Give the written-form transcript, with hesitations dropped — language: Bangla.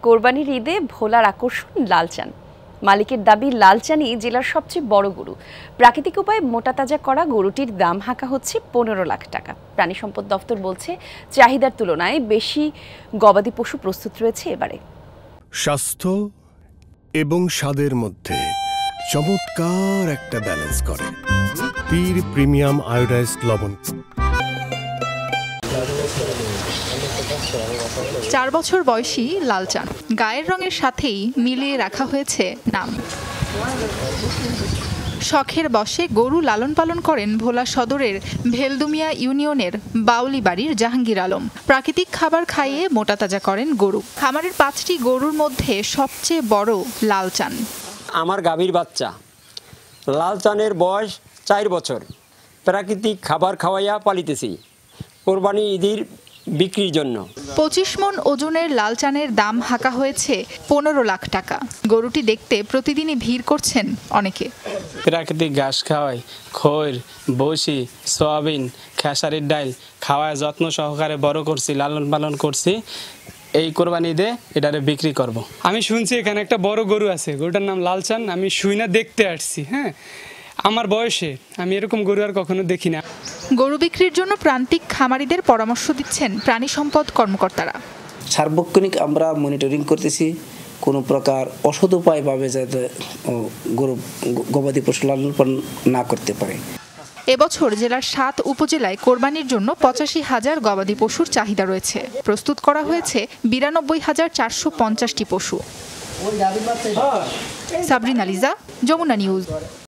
কোরবানির ঈদে ভোলার আকর্ষণ লালচান। মালিকের দাবি লালচানই জেলার সবচেয়ে বড় গরু। প্রাকৃতিক উপায়ে মোটা তাজা করা গরুটির দাম হাঁকা হচ্ছে 15 লাখ টাকা। প্রাণী সম্পদ দফতর বলছে চাহিদার তুলনায় বেশি গবাদি পশু প্রস্তুত রয়েছে এবারে। স্বাস্থ্য এবং স্বাদের মধ্যে চমৎকার একটা ব্যালেন্স করে পীর প্রিমিয়াম আয়োডাইজড লবণ। 4 বছর বয়সী লালচান, গায়ের রঙের সাথেই মিলিয়ে রাখা হয়েছে নাম। শখের বশে গরু লালন পালন করেন ভোলা সদরের ভেলদুমিয়া ইউনিয়নের বাউলি বাড়ির জাহাঙ্গীর আলম। প্রাকৃতিক খাবার খাইয়ে মোটা তাজা করেন গরু। খামারের 5টি গরুর মধ্যে সবচেয়ে বড় লালচান। আমার গাভীর বাচ্চা লালচানের বয়স 4 বছর। প্রাকৃতিক খাবার খাওয়াইয়া পালিতেছি কোরবানি ঈদের বিক্রির জন্য। 25 মণ ওজনের লালচানের দাম হাঁকা হয়েছে 15 লাখ টাকা। গরুটি দেখতে প্রতিদিনই ভিড় করছেন অনেকে। প্রাকৃতিক ঘাস খাওয়াই, খৈর, বসি, সয়াবিন, খেসারির ডাল খাওয়ায় যত্ন সহকারে বড় করছি, লালন পালন করছি। এই কোরবানি ঈদে এটারে বিক্রি করব। আমি শুনছি এখানে একটা বড় গরু আছে, গরুটার নাম লালচান। আমি শুই না দেখতে আসছি। হ্যাঁ, আমার বয়সে আমি এরকম গরু আর কখনো দেখি না। গরু বিক্রির জন্য প্রান্তিক খামারিদের পরামর্শ দিচ্ছেন প্রাণী সম্পদ কর্মকর্তারা। সার্বক্ষণিক আমরা মনিটরিং করতেছি কোনো প্রকার অসৎ উপায়ভাবে যাতে গবাদি পশু লালন পালন না করতে পারে। এবছর জেলার 7 উপজেলায় কোরবানির জন্য 85,000 গবাদি পশুর চাহিদা রয়েছে। প্রস্তুত করা হয়েছে 92,450টি পশু। সাবরিন আলিজা, যমুনা নিউজ।